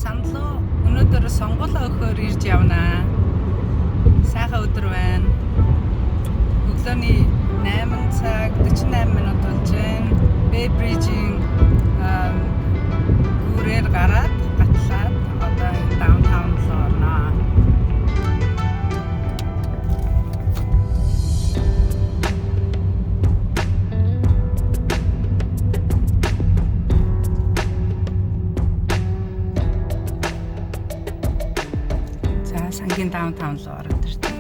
Саналуу өнөөдөр сонгол өгөхөөр ирж явнаа. Сайхан өдөр байна. Өглөөний 8 цаг 48 минут болж байна. Bay Bridge-ийн гүүрээр гараад гатлаад одоо даунтаун руу орноо. Сангийн даунтаун руу ороод ирсэн.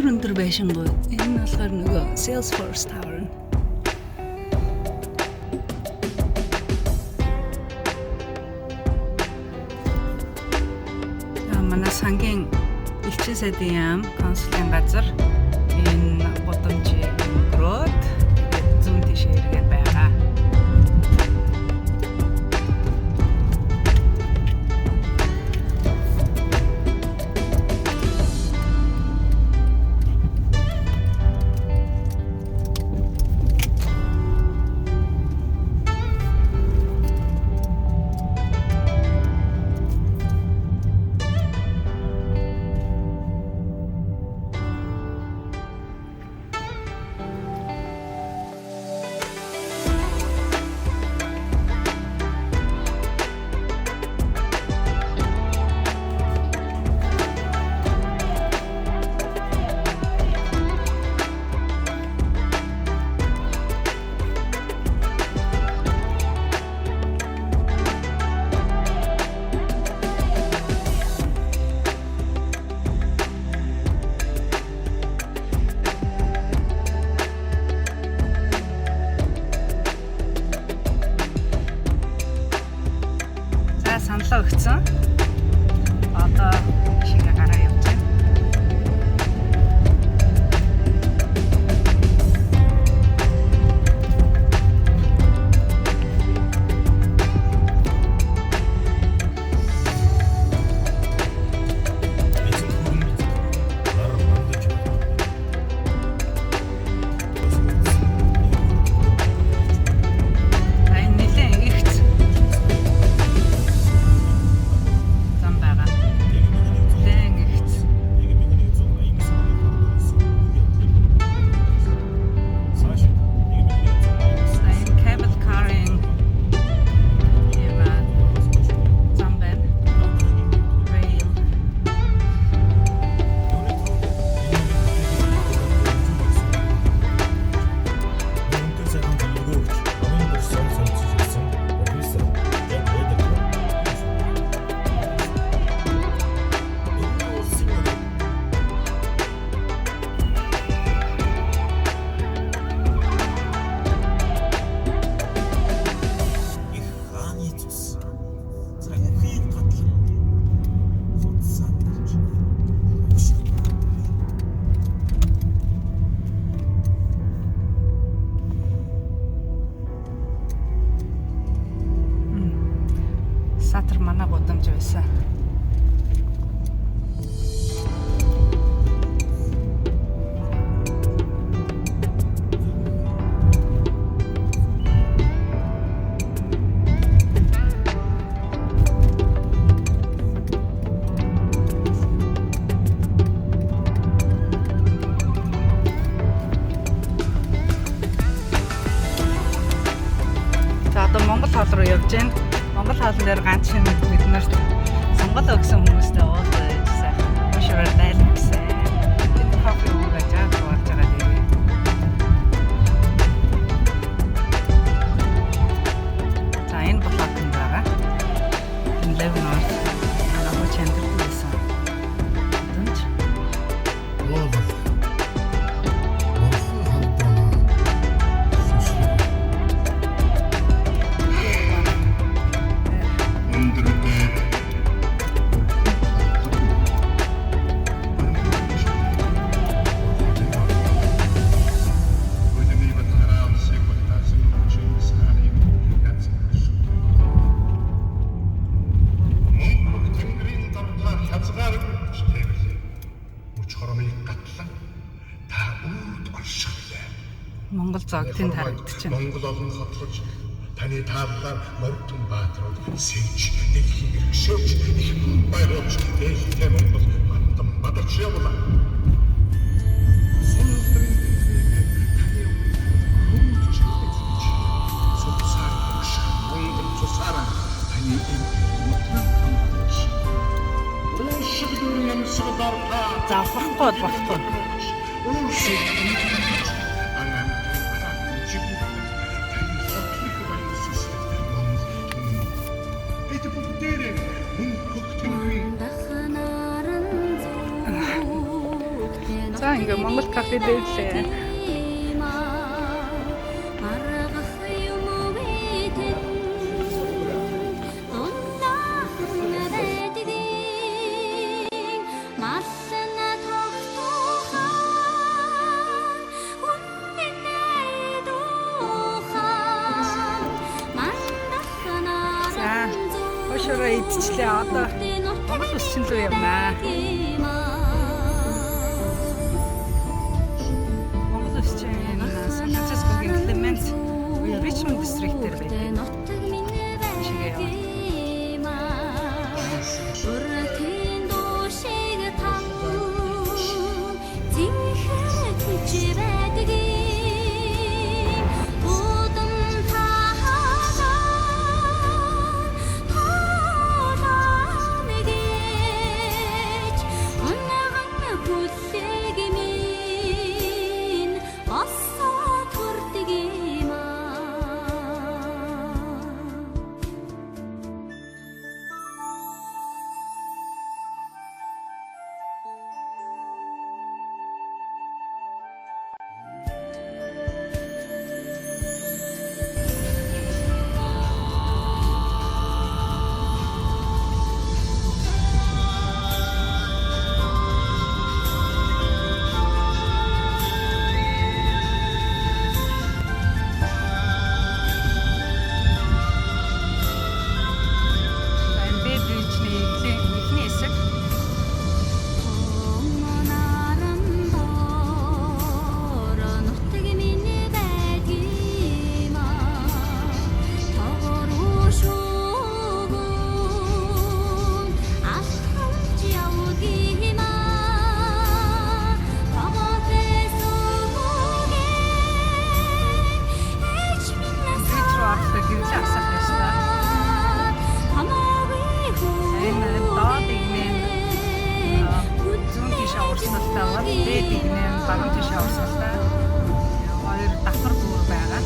Өндөр байшингүй. Энэ нь болохоор нөгөө Salesforce Tower нь. Манай сангийн элчин сайдын яам консулын газар энэ гудамжийг өнгөрөөд зүүн тишээ эргээд байгаа. Саналаа өгсөн. Одоо шигээ гараа явж байна. Сатар манай гудамж байсан. За одоо Монгол хоол руу явж байна. Монгол хоолн дээр ганц шиг бид нарт сонгол өгсөн хүмүүстэй уулзаж сайхан уушрал дайлгсан. Бид кофе уугаад жаад болж байгаа дээ. За энэ блокнд байгаа. Энэ левнор аа чандр байсан. Дүнч. Монгол зог тэнд харагдчихэв. Монгол олон хотлож Таны таавгаар морьтон баатрууд сэж дэлхийн иргшээж их баярлж ээлтэй Монгол мандан бадарч явлаа. Сүнстрийн дэлхийг таны хүмүүж чөлөөж цуцаар багш мөнгөн цусаараа таны мөтрөн хамгаалж уушиг дөрөн амсгалаар та завхахгүй болохгүй. уушиг За ингээ Монгол кафе дэвлээ. Ошороо идчихлээ одоо Монгол усчин руу явнаа. Монгол усчин Сан Францискогийн Клемент Ричмонд дистрикт дээр байдаг. Шигээ яваа. Баган тийш аварсалтай. Хоёр давхар бүр байгаа.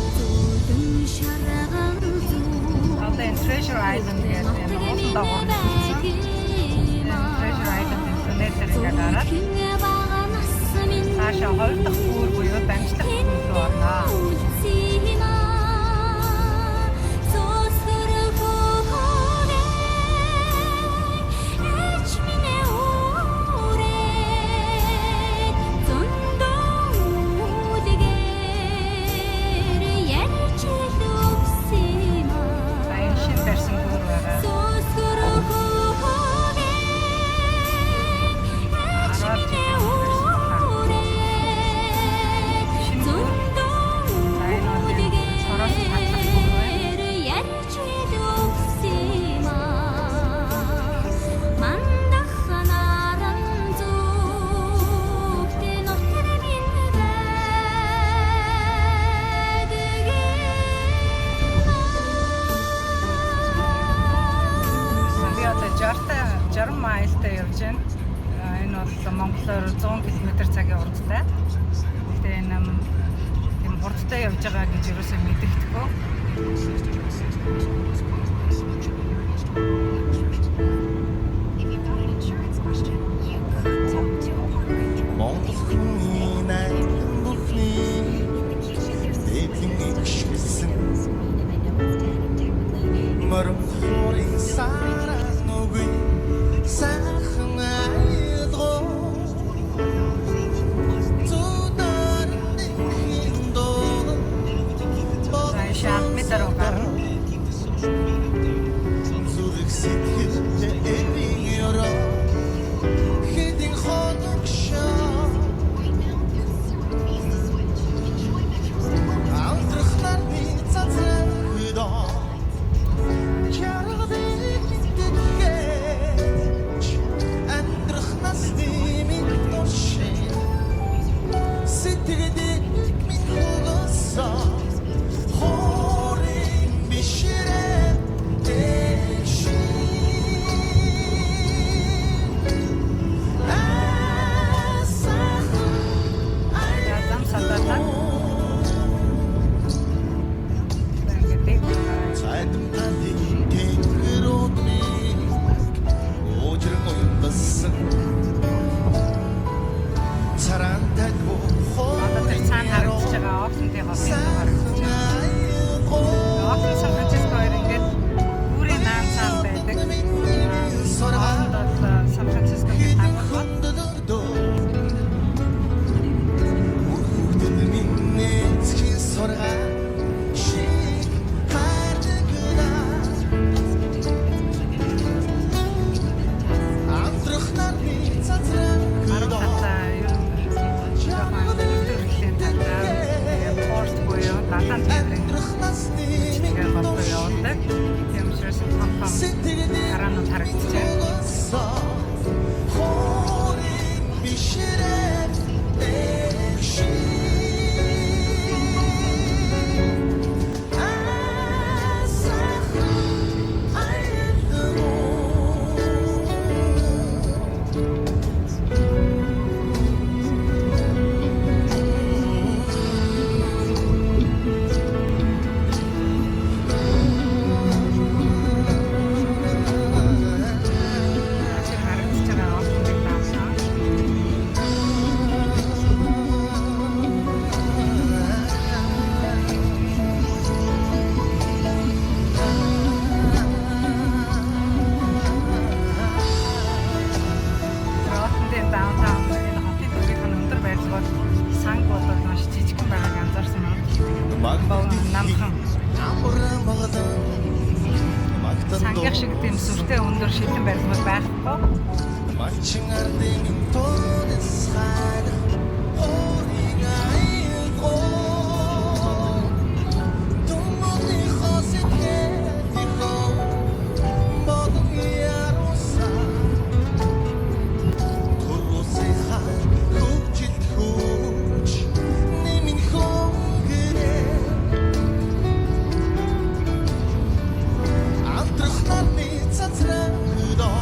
Одоо энэ Treasure Island гэдэг энэ уулан дагуур Treasure Island-ийн туннелээр гараад цаашаа хоёр дахь бүр буюу дамжлах бүр руу орноо. Майлтай явж байна. Энэ бол Монголоор 100 км цагийн урттай. Тэгээ энэ тийм урттай явж байгаа гэж юусоо мэддэхгүй. сэтгэдэг минь хугасаа хорин бишрээ дэши Ядам сатата. цайтам таны тэнгэрүүдний ожирн уйдсан царантай Одоо тэр цаана харагдаж байгаа Оклендийн хотын тоо харагдаж байна. Оклен Сан Франциско хоёр ингээд бүрийн наан цаан байдаг. Хооронд бол Сан Францискогийн хавхад хараанууд харагдаж байна. Санг болоод маш жижигхэн байгааг анзаарсан юм. Намхан. Сангих шиг тийм сүртэй өндөр шилэн барилгууд байхгүй. Мачин ардын тонс хаад оригай го томоны хосэкэ дико бодон яроса турусай хаа хүчит хүч нэмин хонгэрэ амтрахнарны цацраа хөдөө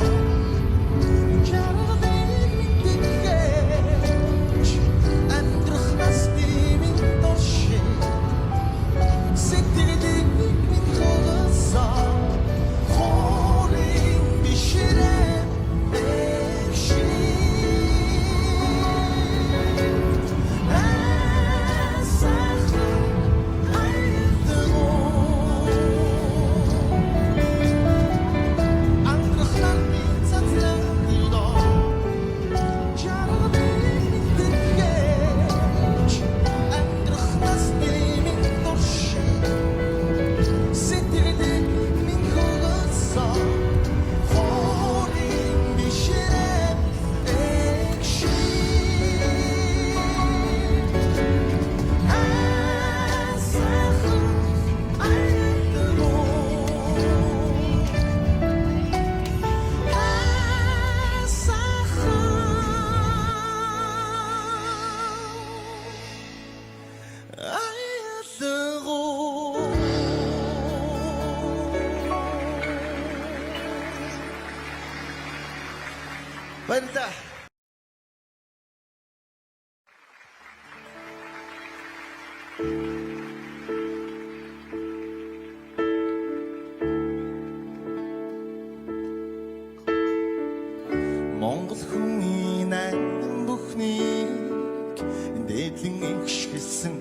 Баярлалаа. Монгол хүний найдан бүхнийг дээдлэн игшгэлсэн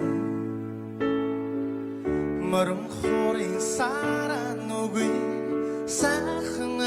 морон хорын сараа нүгүй сайхан